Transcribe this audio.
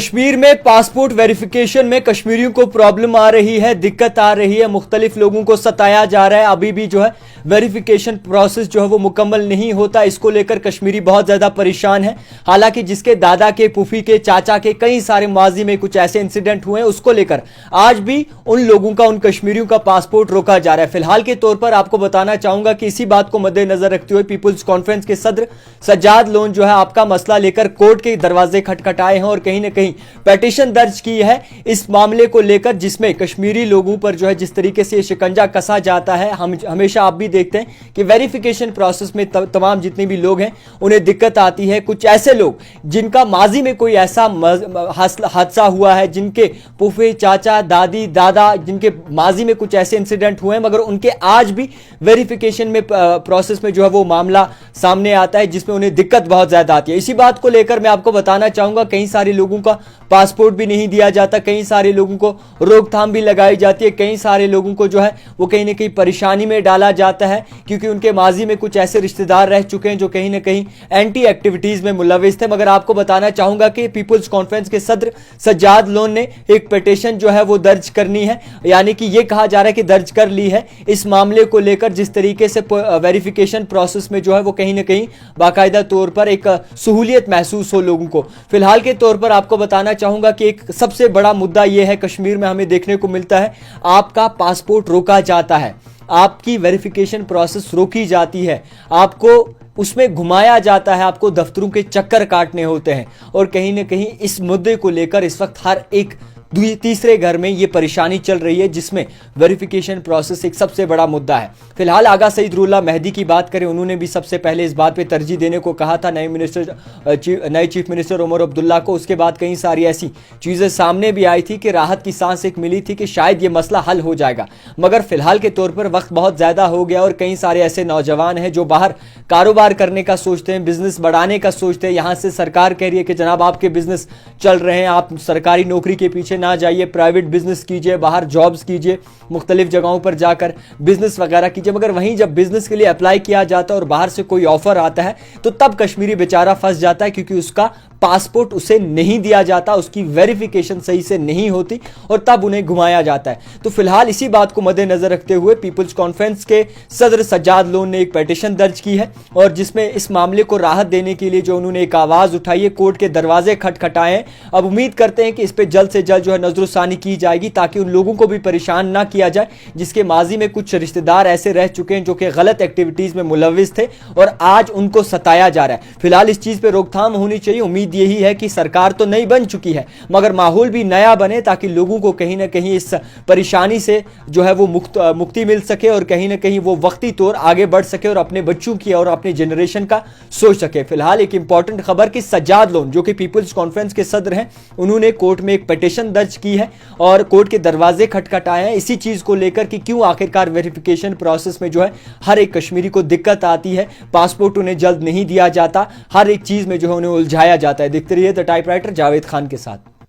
कश्मीर में passport verification में कश्मीरियों को प्रॉब्लम आ रही है, दिक्कत आ रही है, मुख्तलिफ लोगों को सताया जा रहा है। अभी भी जो है वेरिफिकेशन प्रोसेस जो है वो मुकम्मल नहीं होता। इसको लेकर कश्मीरी बहुत ज़्यादा परेशान है। हालांकि जिसके दादा के, फूफी के, चाचा के कई सारे माजी में कुछ ऐसे इंसिडेंट हुए हैं, उसको लेकर आज भी उन लोगों का, उन कश्मीरियों का पासपोर्ट रोका जा रहा है। फिलहाल के तौर पर आपको बताना चाहूंगा कि इसी बात को मद्देनजर रखते हुए पीपुल्स कॉन्फ्रेंस के सदर सज्जाद लोन जो है आपका मसला लेकर कोर्ट के दरवाजे खटखटाए हैं और कहीं ना कहीं पेटिशन दर्ज की है इस मामले को लेकर, जिसमें कश्मीरी लोगों पर जो है जिस तरीके से शिकंजा कसा जाता है। हम हमेशा आप भी देखते हैं कि वेरिफिकेशन प्रोसेस में तमाम जितने भी लोग हैं उन्हें दिक्कत आती है। कुछ ऐसे लोग जिनका माजी में कोई ऐसा हादसा हुआ है, जिनके फूफे, चाचा, दादी, दादा, जिनके माजी में कुछ ऐसे इंसिडेंट हुए हैं, मगर उनके आज भी वेरिफिकेशन में प्रोसेस में जो है वो मामला सामने आता है, जिसमें उन्हें दिक्कत बहुत ज्यादा आती है। इसी बात को लेकर मैं आपको बताना चाहूंगा कई सारे लोगों का पासपोर्ट भी नहीं दिया जाता, कई सारे लोगों को रोकथाम भी लगाई जाती है, कई सारे लोगों को जो है वो कहीं ना कहीं परेशानी में डाला जाता है, क्योंकि उनके माजी में कुछ ऐसे रिश्तेदार रह चुके हैं जो कहीं ना कहीं एंटी एक्टिविटीज में मुलविस थे। मगर आपको बताना चाहूंगा कि पीपुल्स कॉन्फ्रेंस के सदर सज्जाद लोन ने एक पिटीशन जो है वो दर्ज करनी है, यानी कि ये कहा जा रहा है कि दर्ज कर ली है इस मामले को लेकर, जिस तरीके से वेरिफिकेशन प्रोसेस में जो है वो कहीं ना कहीं बाकायदा तौर पर एक सहूलियत महसूस हो लोगों को। फिलहाल के तौर पर आपको बताना चाहूंगा कि एक सबसे बड़ा मुद्दा यह है कश्मीर में हमें देखने को मिलता है, आपका पासपोर्ट रोका जाता है, आपकी वेरिफिकेशन प्रोसेस रोकी जाती है, आपको उसमें घुमाया जाता है, आपको दफ्तरों के चक्कर काटने होते हैं। और कहीं ना कहीं इस मुद्दे को लेकर इस वक्त हर एक तीसरे घर में ये परेशानी चल रही है, जिसमें वेरिफिकेशन प्रोसेस एक सबसे बड़ा मुद्दा है। फिलहाल आगा सईदुल्लाह मेहदी की बात करें, उन्होंने भी सबसे पहले इस बात पे तरजीह देने को कहा था नए चीफ मिनिस्टर उमर अब्दुल्ला को। उसके बाद कई सारी ऐसी चीज़ें सामने भी आई थी कि राहत की सांस एक मिली थी कि शायद ये मसला हल हो जाएगा, मगर फिलहाल के तौर पर वक्त बहुत ज़्यादा हो गया और कई सारे ऐसे नौजवान हैं जो बाहर कारोबार करने का सोचते हैं, बिजनेस बढ़ाने का सोचते हैं। यहाँ से सरकार कह रही है कि जनाब आपके बिजनेस चल रहे हैं, आप सरकारी नौकरी के पीछे ना जाइए, प्राइवेट बिजनेस कीजिए, बाहर जॉब्स कीजिए, मुख्तलिफ जगहों पर जाकर बिजनेस वगैरह कीजिए। मगर वहीं जब बिजनेस के लिए अप्लाई किया जाता है और बाहर से कोई ऑफर आता है तो तब कश्मीरी बेचारा फंस जाता है, क्योंकि उसका पासपोर्ट उसे नहीं दिया जाता, उसकी वेरिफिकेशन सही से नहीं होती और तब उन्हें घुमाया जाता है। तो फिलहाल इसी बात को मद्देनजर रखते हुए पीपुल्स कॉन्फ्रेंस के सदर सज्जाद लोन ने एक पिटीशन दर्ज की है और जिसमें इस मामले को राहत देने के लिए जो उन्होंने एक आवाज उठाई है, कोर्ट के दरवाजे खटखटाए हैं। अब उम्मीद करते हैं कि इस पर जल्द से जल्द जो है नजरसानी की जाएगी, ताकि उन लोगों को भी परेशान ना किया जाए जिसके माजी में कुछ रिश्तेदार ऐसे रह चुके हैं जो कि गलत एक्टिविटीज में मुलविस थे और आज उनको सताया जा रहा है। फिलहाल इस चीज पर रोकथाम होनी चाहिए। उम्मीद यही है कि सरकार तो नई बन चुकी है, मगर माहौल भी नया बने, ताकि लोगों को कहीं ना कहीं इस परेशानी से जो है वो मुक्ति मिल सके और कहीं ना कहीं वो वक्ती तौर आगे बढ़ सके और अपने बच्चों की और अपने जनरेशन का सोच सके। फिलहाल एक इंपॉर्टेंट खबर कि सज्जाद लोन जो कि पीपुल्स कॉन्फ्रेंस के सदर हैं, उन्होंने कोर्ट में एक पिटीशन दर्ज की है और कोर्ट के दरवाजे खटखटाए हैं इसी चीज को लेकर कि क्यों आखिरकार वेरिफिकेशन प्रोसेस में जो है हर एक कश्मीरी को दिक्कत आती है, पासपोर्ट उन्हें जल्द नहीं दिया जाता, हर एक चीज में जो है उन्हें उलझाया जाता है। देखते रहिए द टाइपराइटर जावेद खान के साथ।